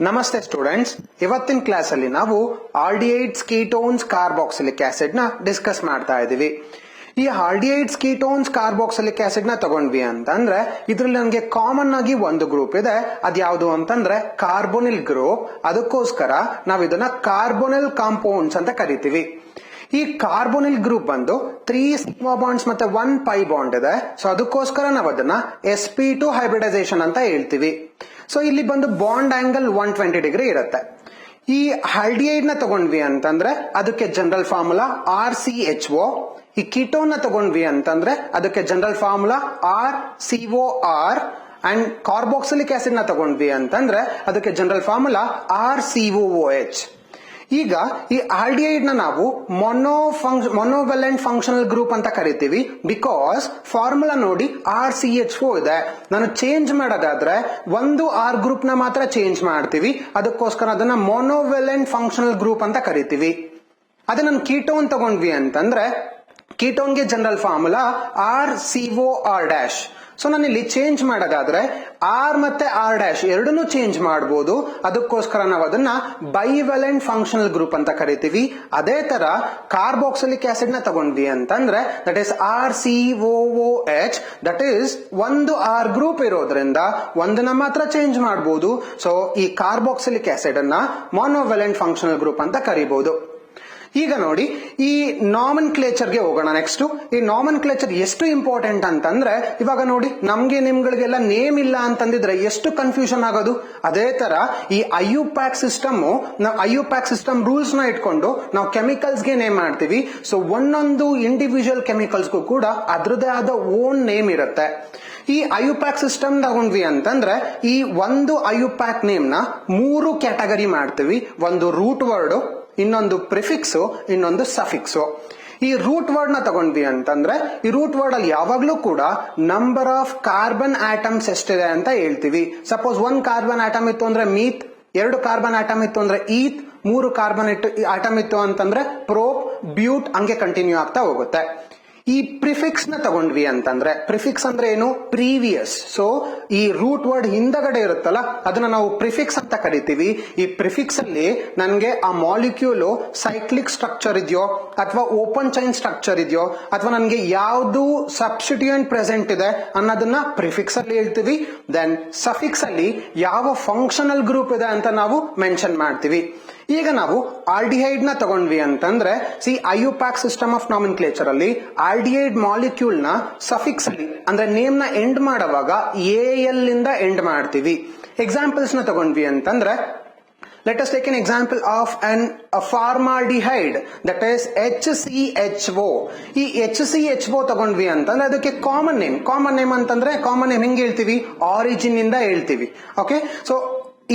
ನಮಸ್ತೆ ಸ್ಟೂಡೆಂಟ್ಸ್, ಇವತ್ತಿನ ಕ್ಲಾಸ್ ಅಲ್ಲಿ ನಾವು ಆಲ್ಡಿಹೈಡ್ಸ್, ಕೀಟೋನ್ಸ್, ಕಾರ್ಬಾಕ್ಸಿಲಿಕ್ ಆಸಿಡ್ ನ ಡಿಸ್ಕಸ್ ಮಾಡ್ತಾ ಇದೀವಿ. ಈ ಆಲ್ಡಿಹೈಡ್ಸ್, ಕೀಟೋನ್ಸ್, ಕಾರ್ಬಾಕ್ಸಿಲಿಕ್ ಆಸಿಡ್ ನ ತಗೊಂಡ್ವಿ ಅಂತಂದ್ರೆ ಇದ್ರಲ್ಲಿ ನಮಗೆ ಕಾಮನ್ ಆಗಿ ಒಂದು ಗ್ರೂಪ್ ಇದೆ. ಅದ್ಯಾವುದು ಅಂತಂದ್ರೆ ಕಾರ್ಬೋನಿಲ್ ಗ್ರೂಪ್. ಅದಕ್ಕೋಸ್ಕರ ನಾವು ಇದನ್ನ ಕಾರ್ಬೋನಿಲ್ ಕಾಂಪೌಂಡ್ಸ್ ಅಂತ ಕರಿತೀವಿ. ಈ ಕಾರ್ಬೋನಿಲ್ ಗ್ರೂಪ್ ಬಂದು 3 ಸಿಗ್ಮಾ ಬಾಂಡ್ಸ್ ಮತ್ತೆ 1 ಪೈ ಬಾಂಡ್ ಇದೆ. ಸೊ ಅದಕ್ಕೋಸ್ಕರ ನಾವು ಅದನ್ನ sp2 ಹೈಬ್ರಿಡೈಸೇಷನ್ ಅಂತ ಹೇಳ್ತೀವಿ. ಸೊ ಇಲ್ಲಿ ಬಂದು ಬಾಂಡ್ ಆಂಗಲ್ 120 ಡಿಗ್ರಿ ಇರುತ್ತೆ. ಈ ಆಲ್ಡಿಹೈಡ್ ನ ತಗೊಂಡ್ವಿ ಅಂತಂದ್ರೆ ಅದಕ್ಕೆ ಜನರಲ್ ಫಾರ್ಮುಲಾ RCHO. ಈ ಕೀಟೋನ್ ನ ತಗೊಂಡ್ವಿ ಅಂತಂದ್ರೆ ಅದಕ್ಕೆ general formula RCOR. And carboxylic acid ನ ತಗೊಂಡ್ವಿ ಅಂತಂದ್ರೆ ಅದಕ್ಕೆ ಜನರಲ್ ಫಾರ್ಮುಲಾ RCOOH. ಈಗ ಈ ಆಲ್ಡಿಹೈಡ್ ನ ನಾವು ಮೊನೋವೆಲೆಂಟ್ ಫಂಕ್ಷನಲ್ ಗ್ರೂಪ್ ಅಂತ ಕರಿತೀವಿ. ಬಿಕಾಸ್ ಫಾರ್ಮುಲಾ ನೋಡಿ RCHO ಇದೆ. ನಾನು ಚೇಂಜ್ ಮಾಡೋದಾದ್ರೆ ಒಂದು R ಗ್ರೂಪ್ ನ ಮಾತ್ರ ಚೇಂಜ್ ಮಾಡ್ತೀವಿ. ಅದಕ್ಕೋಸ್ಕರ ಅದನ್ನ ಮೊನೋವೆಲೆಂಟ್ ಫಂಕ್ಷನಲ್ ಗ್ರೂಪ್ ಅಂತ ಕರಿತೀವಿ. ಅದೇ ನಾನು ಕೀಟೋನ್ ತಗೊಂಡ್ವಿ ಅಂತಂದ್ರೆ ಕೀಟೋನ್ಗೆ ಜನರಲ್ ಫಾರ್ಮುಲಾ RCOR'. ಸೊ ನಾನು ಇಲ್ಲಿ ಚೇಂಜ್ ಮಾಡೋದಾದ್ರೆ R ಮತ್ತೆ R' ಎರಡನ್ನೂ ಚೇಂಜ್ ಮಾಡಬಹುದು. ಅದಕ್ಕೋಸ್ಕರ ನಾವು ಅದನ್ನ ಬೈವೆಲೆಂಟ್ ಫಂಕ್ಷನಲ್ ಗ್ರೂಪ್ ಅಂತ ಕರಿತೀವಿ. ಅದೇ ತರ ಕಾರ್ಬಾಕ್ಸಿಲಿಕ್ ಆಸಿಡ್ ನ ತಗೊಂಡ್ವಿ ಅಂತಂದ್ರೆ that is RCOOH. That is ಒಂದು R ಗ್ರೂಪ್ ಇರೋದ್ರಿಂದ ಒಂದನ್ನ ಮಾತ್ರ ಚೇಂಜ್ ಮಾಡಬಹುದು. ಸೊ ಈ ಕಾರ್ಬಾಕ್ಸಿಲಿಕ್ ಆಸಿಡ್ ಅನ್ನ ಮೊನೋವೆಲೆಂಟ್ ಫಂಕ್ಷನಲ್ ಗ್ರೂಪ್ ಅಂತ ಕರಿಬಹುದು. ಈಗ ನೋಡಿ, ಈ ನಾಮನ್ಕ್ಲೇಚರ್ ಗೆ ಹೋಗೋಣ. ನೆಕ್ಸ್ಟ್, ಈ ನಾಮನ್ಕ್ಲೇಚರ್ ಎಷ್ಟು ಇಂಪಾರ್ಟೆಂಟ್ ಅಂತಂದ್ರೆ ಇವಾಗ ನೋಡಿ ನಮ್ಗೆ ನಿಮ್ಗಳಿಗೆಲ್ಲ ನೇಮ್ ಇಲ್ಲ ಅಂತಂದಿದ್ರೆ ಎಷ್ಟು ಕನ್ಫ್ಯೂಷನ್ ಆಗೋದು. ಅದೇ ತರ ಈ IUPAC ಸಿಸ್ಟಮ್ ರೂಲ್ಸ್ ನ ಇಟ್ಕೊಂಡು ನಾವು ಕೆಮಿಕಲ್ಸ್ ಗೆ ನೇಮ್ ಮಾಡ್ತೀವಿ. ಸೊ ಒಂದೊಂದು ಇಂಡಿವಿಜುವಲ್ ಕೆಮಿಕಲ್ಸ್ಗೂ ಕೂಡ ಅದ್ರದೇ ಆದ ಓನ್ ನೇಮ್ ಇರುತ್ತೆ. ಈ IUPAC ಸಿಸ್ಟಮ್ ತಗೊಂಡ್ವಿ ಅಂತಂದ್ರೆ ಈ ಒಂದು IUPAC ನೇಮ್ ನ 3 ಕ್ಯಾಟಗರಿ ಮಾಡ್ತೀವಿ. ಒಂದು ರೂಟ್ ವರ್ಡ್, ಇನ್ನೊಂದು ಪ್ರಿಫಿಕ್ಸ್, ಇನ್ನೊಂದು ಸಫಿಕ್ಸ್. ಈ ರೂಟ್ ವರ್ಡ್ ನ ತಗೊಂಡ್ವಿ ಅಂತಂದ್ರೆ ಈ ರೂಟ್ ವರ್ಡ್ ಅಲ್ಲಿ ಯಾವಾಗ್ಲೂ ಕೂಡ ನಂಬರ್ ಆಫ್ ಕಾರ್ಬನ್ ಆಟಮ್ಸ್ ಎಷ್ಟಿದೆ ಅಂತ ಹೇಳ್ತೀವಿ. ಸಪೋಸ್ 1 ಕಾರ್ಬನ್ ಆಟಮ್ ಇತ್ತು ಅಂದ್ರೆ ಮೀತ್, 2 ಕಾರ್ಬನ್ ಆಟಮ್ ಇತ್ತು ಅಂದ್ರೆ ಈತ್, 3 ಕಾರ್ಬನ್ ಆಟಮ್ ಇತ್ತು ಅಂತಂದ್ರೆ ಪ್ರೋಪ್, ಬ್ಯೂಟ್, ಹಂಗೆ ಕಂಟಿನ್ಯೂ ಆಗ್ತಾ ಹೋಗುತ್ತೆ. ಈ ಪ್ರಿಫಿಕ್ಸ್ ನ ತಗೊಂಡ್ವಿ ಅಂತಂದ್ರೆ ಪ್ರಿಫಿಕ್ಸ್ ಅಂದ್ರೆ ಏನು? ಪ್ರೀವಿಯಸ್. ಸೊ ಈ ರೂಟ್ ವರ್ಡ್ ಹಿಂದಗಡೆ ಇರುತ್ತಲ್ಲ ಅದನ್ನ ನಾವು ಪ್ರಿಫಿಕ್ಸ್ ಅಂತ ಕರಿತೀವಿ. ಈ ಪ್ರಿಫಿಕ್ಸ್ ಅಲ್ಲಿ ನನ್ಗೆ ಆ ಮಾಲಿಕ್ಯೂಲ್ ಸೈಕ್ಲಿಕ್ ಸ್ಟ್ರಕ್ಚರ್ ಇದೆಯೋ ಅಥವಾ ಓಪನ್ ಚೈನ್ ಸ್ಟ್ರಕ್ಚರ್ ಇದೆಯೋ ಅಥವಾ ನನ್ಗೆ ಯಾವ್ದು ಸಬ್ಸ್ಟಿಟ್ಯೂಯೆಂಟ್ ಪ್ರೆಸೆಂಟ್ ಇದೆ ಅನ್ನೋದನ್ನ ಪ್ರಿಫಿಕ್ಸ್ ಅಲ್ಲಿ ಹೇಳ್ತೀವಿ. ದೆನ್ ಸಫಿಕ್ಸ್ ಅಲ್ಲಿ ಯಾವ ಫಂಕ್ಷನಲ್ ಗ್ರೂಪ್ ಇದೆ ಅಂತ ನಾವು ಮೆನ್ಷನ್ ಮಾಡ್ತೀವಿ. ಈಗ ನಾವು ಆಲ್ಡಿಹೈಡ್ ನ ತಗೊಂಡ್ವಿ ಅಂತಂದ್ರೆ IUPAC ಸಿಸ್ಟಮ್ ಆಫ್ ನಾಮನ್ಕ್ಲೇಚರ್ ಅಲ್ಲಿ ಆಲ್ಡಿಹೈಡ್ ಮಾಲಿಕ್ಯೂಲ್ ನ ಸಫಿಕ್ಸ್ ಅಲ್ಲಿ ಅಂದ್ರೆ ನೇಮ್ ನ ಎಂಡ್ ಮಾಡುವಾಗ AL ಇಂದ ಎಂಡ್ ಮಾಡ್ತೀವಿ. ಎಕ್ಸಾಂಪಲ್ಸ್ ನ ತಗೊಂಡ್ವಿ ಅಂತಂದ್ರೆ let us take an example of a formaldehyde, that is HCHO. ಈ HCHO ತಗೊಂಡ್ವಿ ಅಂತಂದ್ರೆ ಅದಕ್ಕೆ ಕಾಮನ್ ನೇಮ್ ಅಂತಂದ್ರೆ ಕಾಮನ್ ನೇಮ್ ಹೆಂಗ್ ಹೇಳ್ತೀವಿ? ಆರಿಜಿನ್ ಇಂದ ಹೇಳ್ತೀವಿ. ಓಕೆ, ಸೊ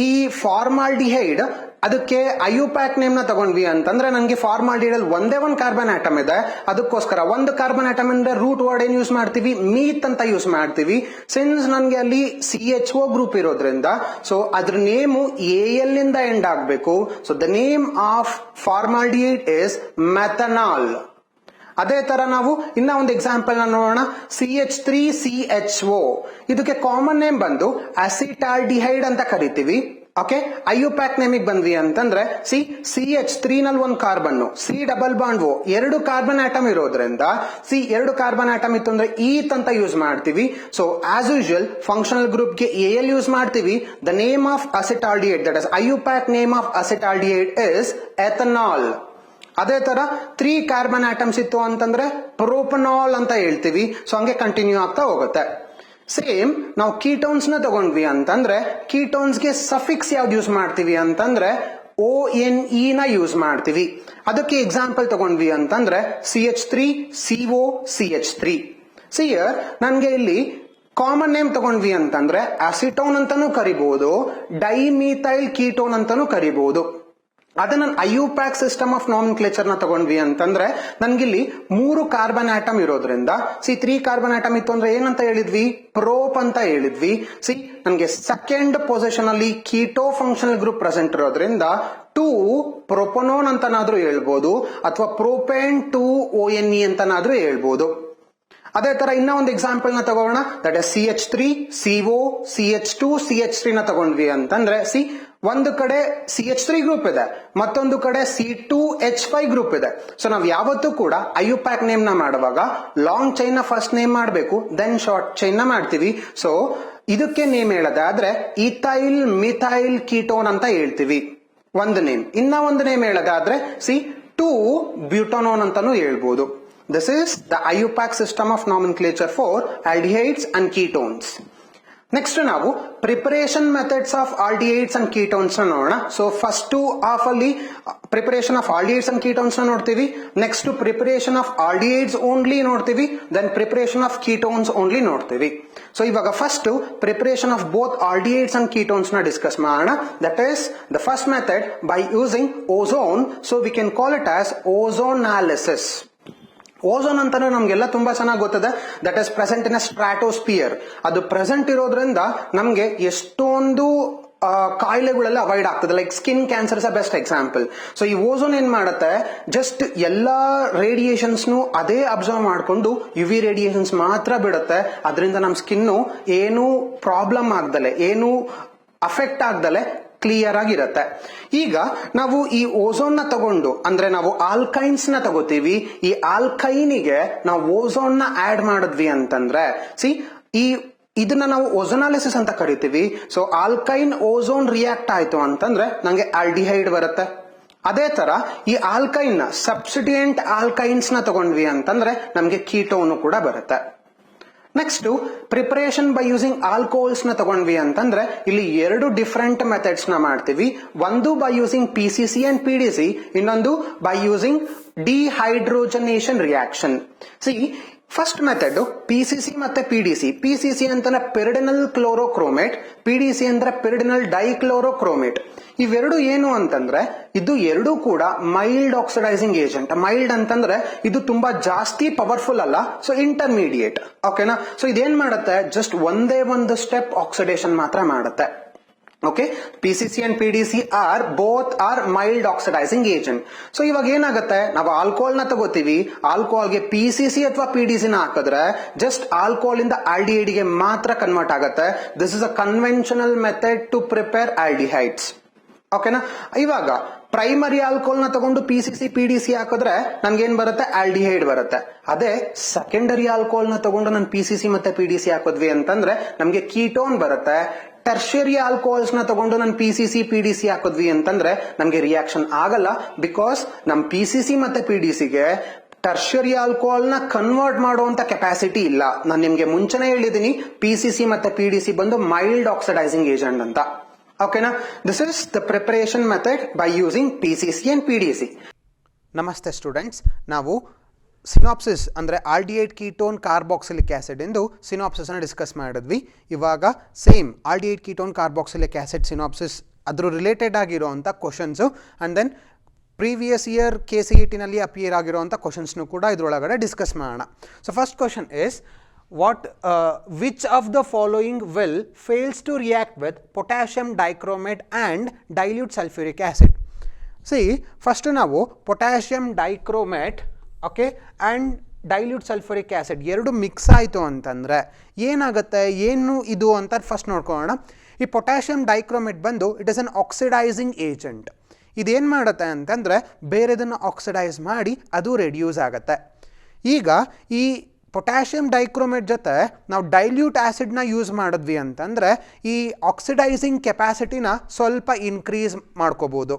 ಈ ಫಾರ್ಮಾಲ್ಡಿಹೈಡ್ ಅದಕ್ಕೆ IUPAC ನೇಮ್ ನ ತಗೊಂಡ್ವಿ ಅಂತಂದ್ರೆ ನನಗೆ ಫಾರ್ಮಾಲ್ಡಿಹೈಡ್ ಅಲ್ಲಿ ಒಂದೇ ಒಂದು ಕಾರ್ಬನ್ ಆಟಮ್ ಇದೆ. ಅದಕ್ಕೋಸ್ಕರ ಒಂದು ಕಾರ್ಬನ್ ಆಟಮ್ ಅಂದ್ರೆ ರೂಟ್ ವರ್ಡ್ ಏನ್ ಯೂಸ್ ಮಾಡ್ತೀವಿ? ಮೀತ್ ಅಂತ ಯೂಸ್ ಮಾಡ್ತೀವಿ. ಸಿನ್ಸ್ ನನ್ಗೆ ಅಲ್ಲಿ CHO ಗ್ರೂಪ್ ಇರೋದ್ರಿಂದ ಸೊ ಅದ್ರ ನೇಮು AL ಇಂದ ಎಂಡ್ ಆಗ್ಬೇಕು. So the name of formaldehyde is methanal. ಅದೇ ತರ ನಾವು ಇನ್ನ ಒಂದು ಎಕ್ಸಾಂಪಲ್ ನ ನೋಡೋಣ. CH3CHO ಇದಕ್ಕೆ ಕಾಮನ್ ನೇಮ್ ಬಂದು ಅಸಿಟಾಲ್ಡಿಹೈಡ್ ಅಂತ ಕರಿತೀವಿ. ಓಕೆ, IUPAC ನೇಮಿಗೆ ಬಂದ್ವಿ ಅಂತಂದ್ರೆ CH3 ನಲ್ಲಿ ಒಂದು carbon, C double bond O 2 carbon atom ಇರೋದ್ರಿಂದ 2 ಕಾರ್ಬನ್ ಆಟಮ್ ಇತ್ತು ಅಂದ್ರೆ ಈತ್ ಅಂತ ಯೂಸ್ ಮಾಡ್ತೀವಿ. So as usual functional group ಗೆ AL ಯೂಸ್ ಮಾಡ್ತೀವಿ. The name of acetaldehyde, that is IUPAC name of acetaldehyde is ethanol. ಅದೇ ತರ 3 ಕಾರ್ಬನ್ ಆಟಮ್ಸ್ ಇತ್ತು ಅಂತಂದ್ರೆ ಪ್ರೋಪನಾಲ್ ಅಂತ ಹೇಳ್ತೀವಿ. ಸೊ ಹಂಗೆ ಕಂಟಿನ್ಯೂ ಆಗ್ತಾ ಹೋಗುತ್ತೆ. ಸೇಮ್ ನಾವು ಕೀಟೋನ್ಸ್ ನ ತಗೊಂಡ್ವಿ ಅಂತಂದ್ರೆ ಕೀಟೋನ್ಸ್ ಗೆ ಸಫಿಕ್ಸ್ ಯಾವ್ದು ಯೂಸ್ ಮಾಡ್ತೀವಿ ಅಂತಂದ್ರೆ ONE ನ ಯೂಸ್ ಮಾಡ್ತೀವಿ. ಅದಕ್ಕೆ ಎಕ್ಸಾಂಪಲ್ ತಗೊಂಡ್ವಿ ಅಂತಂದ್ರೆ CH3COCH3. ಹಿಯರ್ ನನ್ಗೆ ಇಲ್ಲಿ ಕಾಮನ್ ನೇಮ್ ತಗೊಂಡ್ವಿ ಅಂತಂದ್ರೆ ಅಸಿಟೋನ್ ಅಂತಾನೂ ಕರಿಬಹುದು, ಡೈಮೀಥೈಲ್ ಕೀಟೋನ್ ಅಂತಾನೂ ಕರಿಬಹುದು. ಅದೇ ನಾನು IUPAC ಸಿಸ್ಟಮ್ ಆಫ್ ನಾಮನ್ಕ್ಲೇಚರ್ ನ ತಗೊಂಡ್ವಿ ಅಂತಂದ್ರೆ ನನ್ಗಿಲ್ಲಿ 3 ಕಾರ್ಬನ್ ಆಟಮ್ ಇರೋದ್ರಿಂದ 3 ಕಾರ್ಬನ್ ಆಟಮ್ ಇತ್ತು ಅಂದ್ರೆ ಏನಂತ ಹೇಳಿದ್ವಿ? ಪ್ರೋಪ್ ಅಂತ ಹೇಳಿದ್ವಿ. ನನ್ಗೆ ಸೆಕೆಂಡ್ ಪೊಸಿಷನ್ ಅಲ್ಲಿ ಕೀಟೋ ಫಂಕ್ಷನಲ್ ಗ್ರೂಪ್ ಪ್ರೆಸೆಂಟ್ ಇರೋದ್ರಿಂದ 2 ಪ್ರೊಪನೋನ್ ಅಂತನಾದ್ರೂ ಹೇಳ್ಬೋದು ಅಥವಾ ಪ್ರೋಪೇನ್ 2 ONE ಅಂತನಾದ್ರೂ ಹೇಳ್ಬೋದು. ಅದೇ ತರ ಇನ್ನ ಒಂದು ಎಕ್ಸಾಂಪಲ್ ನ ತಗೋಣ. That is CH3CO CH2 CH3 ನ ತಗೊಂಡ್ವಿ ಅಂತಂದ್ರೆ ಒಂದು ಕಡೆ CH3 ಗ್ರೂಪ್ ಇದೆ, ಮತ್ತೊಂದು ಕಡೆ C2H5 ಗ್ರೂಪ್ ಇದೆ. ಸೊ ನಾವು ಯಾವತ್ತೂ ಕೂಡ IUPAC ನೇಮ್ ನ ಮಾಡುವಾಗ ಲಾಂಗ್ ಚೈನ್ ನ ಫಸ್ಟ್ ನೇಮ್ ಮಾಡಬೇಕು, ದೆನ್ ಶಾರ್ಟ್ ಚೈನ್ ನ ಮಾಡ್ತೀವಿ. ಸೊ ಇದಕ್ಕೆ ನೇಮ್ ಹೇಳೋದಾದ್ರೆ ಈಥೈಲ್ ಮಿಥೈಲ್ ಕೀಟೋನ್ ಅಂತ ಹೇಳ್ತೀವಿ ಒಂದು ನೇಮ್. ಇನ್ನ ಒಂದು ನೇಮ್ ಹೇಳೋದಾದ್ರೆ C2-ಬ್ಯೂಟಾನೋನ್ ಅಂತಾನು ಹೇಳ್ಬೋದು. This is the IUPAC system of nomenclature for aldehydes and ketones. Next ನಾವು preparation methods of aldehydes and ketones ನೋಡೋಣ. ಸೊ ಫಸ್ಟ್ ಹಾಫ್ ಅಲ್ಲಿ preparation of aldehydes and ketones ನೋಡ್ತೀವಿ, next preparation of aldehydes only ನೋಡ್ತೀವಿ, then preparation of ketones only ನೋಡ್ತೀವಿ. So ಇವಾಗ first preparation of both aldehydes and ketones ನ discuss ಮಾಡೋಣ. That is the first method by using ozone. So we can call it as ozonolysis. Ozone ಅಂತಾನೆ ನಮ್ಗೆಲ್ಲ ತುಂಬಾ ಚೆನ್ನಾಗಿ ಗೊತ್ತದೆ. That is present in a stratosphere. ಅದು present ಇರೋದ್ರಿಂದ ನಮ್ಗೆ ಎಷ್ಟೊಂದು ಕಾಯಿಲೆಗಳೆಲ್ಲ ಅವಾಯ್ಡ್ ಆಗ್ತದೆ. Like skin cancer is a best example. So ಈ ಓಝೋನ್ ಏನ್ ಮಾಡುತ್ತೆ, ಜಸ್ಟ್ ಎಲ್ಲಾ ರೇಡಿಯೇಷನ್ಸ್ ಅದೇ ಅಬ್ಸರ್ವ್ ಮಾಡ್ಕೊಂಡು UV ರೇಡಿಯೇಷನ್ಸ್ ಮಾತ್ರ ಬಿಡುತ್ತೆ. ಅದರಿಂದ ನಮ್ ಸ್ಕಿನ್ ಏನು ಪ್ರಾಬ್ಲಮ್ ಆಗ್ದಲೆ, ಏನು ಅಫೆಕ್ಟ್ ಆಗ್ದಲೆ ಕ್ಲಿಯರ್ ಆಗಿರುತ್ತೆ. ಈಗ ನಾವು ಈ ಓಝೋನ್ ನ ತಗೊಂಡು, ಅಂದ್ರೆ ನಾವು ಆಲ್ಕೈನ್ಸ್ ನ ತಗೋತೀವಿ, ಈ ಆಲ್ಕೈನಿಗೆ ನಾವು ಓಝೋನ್ ನ ಆಡ್ ಮಾಡಿದ್ವಿ ಅಂತಂದ್ರೆ ಇದನ್ನ ನಾವು ಓಝೋನಾಲಿಸಿಸ್ ಅಂತ ಕರಿತೀವಿ. ಸೊ ಆಲ್ಕೈನ್ ಓಝೋನ್ ರಿಯಾಕ್ಟ್ ಆಯ್ತು ಅಂತಂದ್ರೆ ನಂಗೆ ಆಲ್ಡಿಹೈಡ್ ಬರುತ್ತೆ. ಅದೇ ತರ ಈ ಆಲ್ಕೈನ್ ನ ಸಬ್ಸ್ಟಿಟ್ಯೂಯೆಂಟ್ ಆಲ್ಕೈನ್ಸ್ ನ ತಗೊಂಡ್ವಿ ಅಂತಂದ್ರೆ ನಮ್ಗೆ ಕೀಟೋನ್ ಕೂಡ ಬರುತ್ತೆ. Next preparation by using alcohols ನ ತಗೊಂಡ್ವಿ ಅಂತಂದ್ರೆ ಇಲ್ಲಿ ಎರಡು ಡಿಫರೆಂಟ್ ಮೆಥಡ್ಸ್ ನ ಮಾಡ್ತೀವಿ. ಒಂದು by using PCC and PDC, ಇನ್ನೊಂದು by using dehydrogenation reaction. First method PCC ಮತ್ತೆ PDC. PCC ಅಂತಾನೆ ಪಿರಿಡಿನಲ್ ಕ್ಲೋರೋಕ್ರೋಮೇಟ್, PDC ಅಂದ್ರೆ ಪಿರಿಡಿನಲ್ ಡೈಕ್ಲೋರೋಕ್ರೋಮೇಟ್. ಇವೆರಡು ಏನು ಅಂತಂದ್ರೆ ಇದು ಎರಡೂ ಕೂಡ ಮೈಲ್ಡ್ ಆಕ್ಸಿಡೈಸಿಂಗ್ ಏಜೆಂಟ್. ಮೈಲ್ಡ್ ಅಂತಂದ್ರೆ ಇದು ತುಂಬಾ ಜಾಸ್ತಿ ಪವರ್ಫುಲ್ ಅಲ್ಲ, ಸೊ ಇಂಟರ್ಮೀಡಿಯೇಟ್. ಓಕೆನಾ? ಸೊ ಇದೇನ್ ಮಾಡುತ್ತೆ, ಜಸ್ಟ್ ಒಂದೇ ಒಂದು ಸ್ಟೆಪ್ ಆಕ್ಸಿಡೇಷನ್ ಮಾತ್ರ ಮಾಡುತ್ತೆ. Okay, PCC and PDC are both mild oxidizing agent. So ಇವಾಗ ಏನಾಗುತ್ತೆ, ನಾವು ಆಲ್ಕೋಹಾಲ್ ನ ತಗೋತೀವಿ, ಆಲ್ಕೋಹಾಲ್ಗೆ PCC ಅಥವಾ PDC ನ ಹಾಕಿದ್ರೆ ಜಸ್ಟ್ ಆಲ್ಕೋಹಾಲ್ ಇಂದ ಆಲ್ಡಿಹೈಡ್ ಗೆ ಮಾತ್ರ ಕನ್ವರ್ಟ್ ಆಗುತ್ತೆ. This is a conventional method to prepare aldehydes. ಓಕೆನಾ? ಇವಾಗ ಪ್ರೈಮರಿ ಆಲ್ಕೋಹಾಲ್ ನ ತಗೊಂಡು PCC PDC ಹಾಕಿದ್ರೆ ನನ್ಗೇನ್ ಬರುತ್ತೆ, ಆಲ್ಡಿಹೈಡ್ ಬರುತ್ತೆ. ಅದೇ ಸೆಕೆಂಡರಿ ಆಲ್ಕೋಹಾಲ್ ನ ತಗೊಂಡು ನಾನು PCC ಮತ್ತೆ PDC ಹಾಕಿದ್ವಿ ಅಂತಂದ್ರೆ ನಮ್ಗೆ ಕೀಟೋನ್ ಬರುತ್ತೆ. ಟರ್ಷಿಯರಿ ಆಲ್ಕೋಹಾಲ್ಸ್ ನ ತಗೊಂಡು ನಾನು PCC PDC ಹಾಕಿದ್ವಿ ಅಂತಂದ್ರೆ ನಮ್ಗೆ ರಿಯಾಕ್ಷನ್ ಆಗಲ್ಲ. ಬಿಕಾಸ್ ನಮ್ PCC ಮತ್ತೆ PDC ಗೆ ಟರ್ಷಿಯರಿ ಆಲ್ಕೋಹಾಲ್ ನ ಕನ್ವರ್ಟ್ ಮಾಡುವಂತ ಕೆಪಾಸಿಟಿ ಇಲ್ಲ. ನಾನು ನಿಮ್ಗೆ ಮುಂಚೆನೆ ಹೇಳಿದೀನಿ, PCC ಮತ್ತೆ PDC ಬಂದು ಮೈಲ್ಡ್ ಆಕ್ಸಿಡೈಸಿಂಗ್ ಏಜೆಂಟ್ ಅಂತ. ಓಕೆನಾ? This is the preparation method by using PCC and PDC. ನಮಸ್ತೆ ಸ್ಟೂಡೆಂಟ್ಸ್, ನಾವು ಸಿನಾಪ್ಸಿಸ್ ಅಂದರೆ ಆಲ್ಡಿಹೈಡ್ ಕೀಟೋನ್ ಕಾರ್ಬಾಕ್ಸಿಲಿಕ್ ಆಸಿಡ್ ಎಂದು ಸಿನಾಪ್ಸಿಸ್ ಅನ್ನು ಡಿಸ್ಕಸ್ ಮಾಡಿದ್ವಿ. ಇವಾಗ same aldehyde ketone carboxylic acid synopsis ಅದ್ರ ರಿಲೇಟೆಡ್ ಆಗಿರೋಂಥ questions and then previous year KCET ನಲ್ಲಿ ಅಪಿಯರ್ ಆಗಿರೋಂಥ ಕ್ವಶನ್ಸ್ನು ಕೂಡ ಇದರೊಳಗಡೆ ಡಿಸ್ಕಸ್ ಮಾಡೋಣ. So first question is which of the following will fails to react with potassium dichromate and dilute sulfuric acid? See, first ನಾವು potassium dichromate okay and dilute sulphuric acid ಎರಡು mix ಆಯಿತು ಅಂತಂದರೆ ಏನಾಗುತ್ತೆ, ಏನು ಇದು ಅಂತ ಫಸ್ಟ್ ನೋಡ್ಕೊಳ್ಳೋಣ. ಈ ಪೊಟ್ಯಾಷಿಯಮ್ ಡೈಕ್ರೋಮೇಟ್ ಬಂದು it is an oxidising agent. ಇದೇನು ಮಾಡುತ್ತೆ ಅಂತಂದರೆ ಬೇರೆದನ್ನು ಆಕ್ಸಿಡೈಸ್ ಮಾಡಿ ಅದು ರೆಡ್ಯೂಸ್ ಆಗುತ್ತೆ. ಈಗ ಈ ಪೊಟ್ಯಾಷಿಯಮ್ ಡೈಕ್ರೋಮೇಟ್ ಜೊತೆ ನಾವು ಡೈಲ್ಯೂಟ್ ಆ್ಯಸಿಡ್ನ ಯೂಸ್ ಮಾಡಿದ್ವಿ ಅಂತಂದರೆ ಈ ಆಕ್ಸಿಡೈಸಿಂಗ್ ಕೆಪಾಸಿಟಿನ ಸ್ವಲ್ಪ ಇನ್ಕ್ರೀಸ್ ಮಾಡ್ಕೋಬೋದು.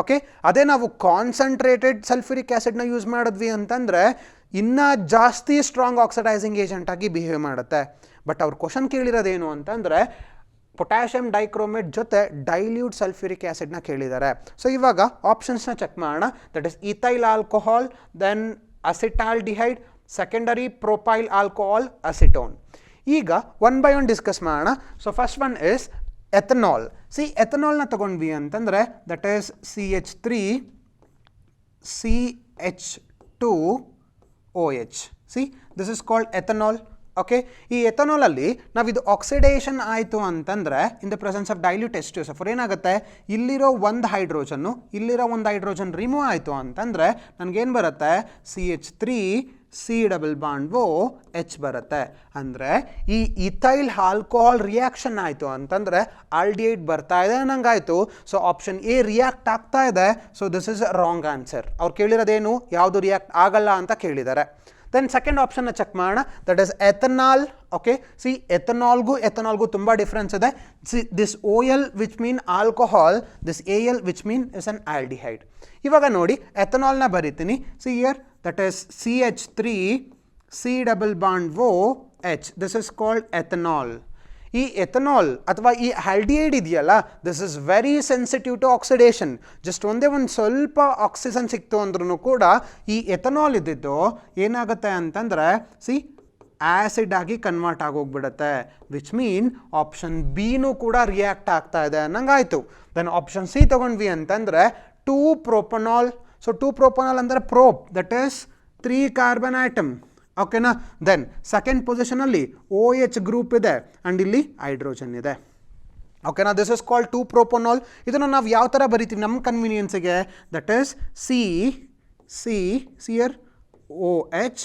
ಓಕೆ, ಅದೇ ನಾವು ಕಾನ್ಸಂಟ್ರೇಟೆಡ್ ಸಲ್ಫ್ಯೂರಿಕ್ ಆ್ಯಸಿಡ್ನ ಯೂಸ್ ಮಾಡಿದ್ವಿ ಅಂತಂದರೆ ಇನ್ನೂ ಜಾಸ್ತಿ ಸ್ಟ್ರಾಂಗ್ ಆಕ್ಸಿಡೈಸಿಂಗ್ ಏಜೆಂಟಾಗಿ ಬಿಹೇವ್ ಮಾಡುತ್ತೆ. ಬಟ್ ಅವ್ರು ಕ್ವಶನ್ ಕೇಳಿರೋದೇನು ಅಂತಂದರೆ ಪೊಟ್ಯಾಷಿಯಮ್ ಡೈಕ್ರೋಮೇಟ್ ಜೊತೆ ಡೈಲ್ಯೂಟ್ ಸಲ್ಫ್ಯೂರಿಕ್ ಆ್ಯಸಿಡ್ನ ಕೇಳಿದ್ದಾರೆ. ಸೊ ಇವಾಗ ಆಪ್ಷನ್ಸ್ನ ಚೆಕ್ ಮಾಡೋಣ. That is ethyl alcohol, then acetaldehyde, secondary propyl alcohol, acetone. ಈಗ ಒನ್ ಬೈ ಒನ್ ಡಿಸ್ಕಸ್ ಮಾಡೋಣ. So first one is ethanol. ಎಥನಾಲ್ನ ತಗೊಂಡ್ವಿ ಅಂತಂದರೆ that is CH3CH2OH. This is called ethanol. Okay, ಈ ಎಥನಾಲಲ್ಲಿ ನಾವಿದು ಆಕ್ಸಿಡೇಷನ್ ಆಯಿತು ಅಂತಂದರೆ in the presence of dilute H2SO4 ಏನಾಗುತ್ತೆ, ಇಲ್ಲಿರೋ ಒಂದು ಹೈಡ್ರೋಜನ್ನು ಇಲ್ಲಿರೋ ಒಂದು ಹೈಡ್ರೋಜನ್ ರಿಮೂವ್ ಆಯಿತು ಅಂತಂದರೆ ನನಗೇನು ಬರುತ್ತೆ, CH3 C double bond O H ಬರುತ್ತೆ. ಅಂದರೆ ಈ ಇಥೈಲ್ ಆಲ್ಕೋಹಾಲ್ ರಿಯಾಕ್ಷನ್ ಆಯಿತು ಅಂತಂದರೆ ಆಲ್ಡಿಹೈಡ್ ಬರ್ತಾ ಇದೆ ಅನ್ನಂಗಾಯ್ತು. ಸೊ ಆಪ್ಷನ್ ಎ ರಿಯಾಕ್ಟ್ ಆಗ್ತಾ ಇದೆ. So this is wrong answer. ಅವ್ರು ಕೇಳಿರೋದೇನು, ಯಾವುದು ರಿಯಾಕ್ಟ್ ಆಗಲ್ಲ ಅಂತ ಕೇಳಿದ್ದಾರೆ. ದೆನ್ ಸೆಕೆಂಡ್ ಆಪ್ಷನ್ನ ಚೆಕ್ ಮಾಡೋಣ, that is ethanol. Okay, see ಎಥನಾಲ್ಗೂ ತುಂಬ ಡಿಫ್ರೆನ್ಸ್ ಇದೆ. See this O L which mean alcohol, this A L which mean is an aldehyde. ಇವಾಗ ನೋಡಿ ಎಥನಾಲ್ನ ಬರೀತೀನಿ. See here that is CH3 C double bond O H, this is called ethanol. ಈ ethanol ಅಥವಾ ಈ aldehyde ಇದೆಯಲ್ಲ, this is very sensitive to oxidation. Just ಒಂದೇ ಒಂದು ಸ್ವಲ್ಪ ಆಕ್ಸಿಜನ್ ಸಿಕ್ತು ಅಂದ್ರೂ ಕೂಡ ಈ ಎಥನಾಲ್ ಇದ್ದಿದ್ದು ಏನಾಗುತ್ತೆ ಅಂತಂದರೆ ಸಿ ಆ್ಯಸಿಡ್ ಆಗಿ ಕನ್ವರ್ಟ್ ಆಗೋಗ್ಬಿಡುತ್ತೆ. ವಿಚ್ ಮೀನ್ ಆಪ್ಷನ್ ಬಿನೂ ಕೂಡ ರಿಯಾಕ್ಟ್ ಆಗ್ತಾ ಇದೆ ಅನ್ನಂಗಾಯ್ತು. ದೆನ್ ಆಪ್ಷನ್ ಸಿ ತೊಗೊಂಡ್ವಿ ಅಂತಂದರೆ 2-propanol. ಸೊ 2-propanol ಅಂದರೆ ಪ್ರೋಪ್, ದಟ್ ಈಸ್ 3 ಕಾರ್ಬನ್ ಆಟಮ್. ಓಕೆನಾ. ದೆನ್ ಸೆಕೆಂಡ್ ಪೊಸಿಷನಲ್ಲಿ OH ಗ್ರೂಪ್ ಇದೆ ಆ್ಯಂಡ್ ಇಲ್ಲಿ ಹೈಡ್ರೋಜನ್ ಇದೆ. ಓಕೆನಾ. This is called 2-propanol. ಇದನ್ನು ನಾವು ಯಾವ ಥರ ಬರಿತೀವಿ ನಮ್ಮ ಕನ್ವೀನಿಯನ್ಸಿಗೆ, ದಟ್ ಈಸ್ ಸಿಯರ್ OH,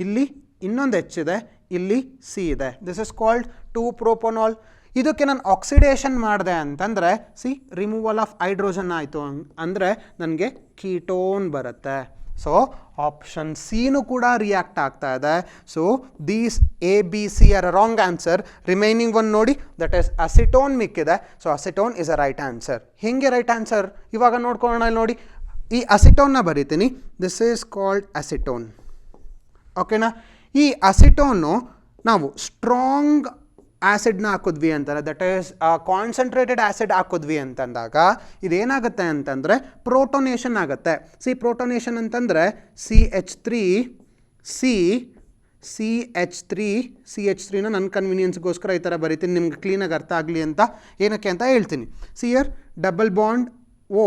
ಇಲ್ಲಿ ಇನ್ನೊಂದು H ಇದೆ, ಇಲ್ಲಿ C ಇದೆ. This is called 2-propanol. ಇದಕ್ಕೆ ನಾನು ಆಕ್ಸಿಡೇಷನ್ ಮಾಡಿದೆ ಅಂತಂದರೆ ರಿಮೂವಲ್ ಆಫ್ ಹೈಡ್ರೋಜನ್ ಆಯಿತು ಅಂದರೆ ನನಗೆ ಕೀಟೋನ್ ಬರುತ್ತೆ. ಸೊ ಆಪ್ಷನ್ ಸಿನೂ ಕೂಡ ರಿಯಾಕ್ಟ್ ಆಗ್ತಾ ಇದೆ. So these ABC are a wrong answer. Remaining one ನೋಡಿ, ದಟ್ ಈಸ್ ಅಸಿಟೋನ್ ಮಿಕ್ಕಿದೆ. So acetone is a right answer. ಹೇಗೆ ರೈಟ್ ಆನ್ಸರ್ ಇವಾಗ ನೋಡ್ಕೊಳ್ಳೋಣ. ನೋಡಿ, ಈ ಅಸಿಟೋನ್ನ ಬರೀತೀನಿ. This is called acetone. ಓಕೆನಾ. ಈ ಅಸಿಟೋನು ನಾವು ಸ್ಟ್ರಾಂಗ್ ಆ್ಯಸಿಡ್ನ ಹಾಕಿದ್ವಿ ಅಂತಾರೆ, ದಟ್ ಈಸ್ ಕಾನ್ಸಂಟ್ರೇಟೆಡ್ ಆ್ಯಸಿಡ್ ಹಾಕಿದ್ವಿ ಅಂತಂದಾಗ ಇದೇನಾಗುತ್ತೆ ಅಂತಂದರೆ ಪ್ರೋಟೋನೇಷನ್ ಆಗುತ್ತೆ. ಪ್ರೋಟೋನೇಷನ್ ಅಂತಂದರೆ CH3 ನನ್ನ ಕನ್ವೀನಿಯನ್ಸ್ಗೋಸ್ಕರ ಈ ಥರ ಬರೀತೀನಿ, ನಿಮ್ಗೆ ಕ್ಲೀನಾಗಿ ಅರ್ಥ ಆಗಲಿ ಅಂತ. ಏನಕ್ಕೆ ಅಂತ ಹೇಳ್ತೀನಿ. See here double bond O,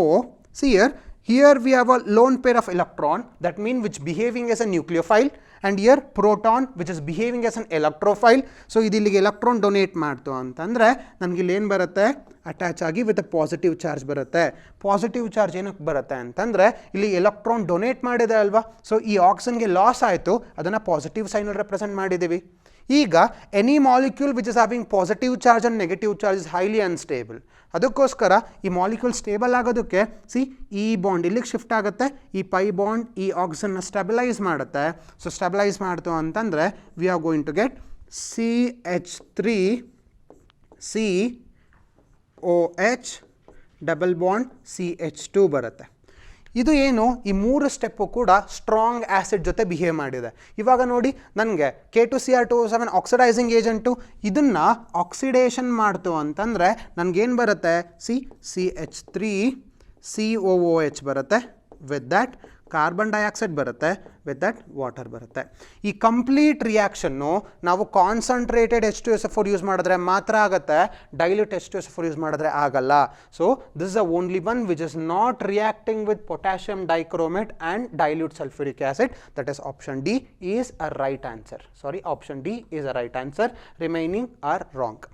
here we have a lone pair of electron, that means which behaving as a nucleophile, and here proton which is behaving as an electrophile. So ಇದು ಇಲ್ಲಿಗೆ ಎಲೆಕ್ಟ್ರಾನ್ ಡೊನೇಟ್ ಮಾಡ್ತು ಅಂತಂದರೆ ನನಗೆ ಇಲ್ಲಿ ಏನು ಬರುತ್ತೆ, attach ಆಗಿ with positive charge ಬರುತ್ತೆ. ಪಾಸಿಟಿವ್ ಚಾರ್ಜ್ ಏನಕ್ಕೆ ಬರುತ್ತೆ ಅಂತಂದರೆ ಇಲ್ಲಿ ಎಲೆಕ್ಟ್ರಾನ್ ಡೊನೇಟ್ ಮಾಡಿದೆ ಅಲ್ವಾ. ಸೊ ಈ ಆಕ್ಸಿಜನ್ಗೆ ಲಾಸ್ ಆಯಿತು, ಅದನ್ನು ಪಾಸಿಟಿವ್ ಸೈನಲ್ಲಿ ರೆಪ್ರೆಸೆಂಟ್ ಮಾಡಿದ್ದೀವಿ. ಈಗ any molecule which is having positive charge and negative charge is highly unstable. ಅದಕ್ಕೋಸ್ಕರ ಈ ಮಾಲಿಕ್ಯೂಲ್ ಸ್ಟೇಬಲ್ ಆಗೋದಕ್ಕೆ ಈ ಬಾಂಡ್ ಇಲ್ಲಿಗೆ ಶಿಫ್ಟ್ ಆಗುತ್ತೆ, ಈ ಪೈ ಬಾಂಡ್ ಈ ಆಕ್ಸಿಜನ್ನ ಸ್ಟೆಬಿಲೈಸ್ ಮಾಡುತ್ತೆ. ಸೊ ಸ್ಟೆಬಿಲೈಸ್ ಮಾಡ್ತು ಅಂತಂದರೆ we are going to get CH3COH double bond CH2 ಬರುತ್ತೆ. ಇದು ಏನು, ಈ 3 ಸ್ಟೆಪ್ಪು ಕೂಡ ಸ್ಟ್ರಾಂಗ್ ಆ್ಯಸಿಡ್ ಜೊತೆ ಬಿಹೇವ್ ಮಾಡಿದೆ. ಇವಾಗ ನೋಡಿ, ನನಗೆ K2Cr2O7 ಆಕ್ಸಿಡೈಸಿಂಗ್ ಏಜೆಂಟು ಇದನ್ನು ಆಕ್ಸಿಡೇಷನ್ ಮಾಡ್ತು ಅಂತಂದರೆ ನನಗೇನು ಬರುತ್ತೆ, CH3COOH ಬರುತ್ತೆ. ವಿತ್ ದ್ಯಾಟ್ ಕಾರ್ಬನ್ ಡೈಆಕ್ಸೈಡ್ ಬರುತ್ತೆ, ವಿತ್ ದಟ್ ವಾಟರ್ ಬರುತ್ತೆ. ಈ ಕಂಪ್ಲೀಟ್ ರಿಯಾಕ್ಷನ್ನು ನಾವು ಕಾನ್ಸಂಟ್ರೇಟೆಡ್ H2SO4 ಯೂಸ್ ಮಾಡಿದ್ರೆ ಮಾತ್ರ ಆಗುತ್ತೆ, ಡೈಲ್ಯೂಟ್ H2SO4 ಯೂಸ್ ಮಾಡಿದ್ರೆ ಆಗಲ್ಲ. So this is the only one which is not reacting with potassium dichromate and dilute sulphuric acid. That is option D is a right answer. Option D is a right answer. Remaining are wrong.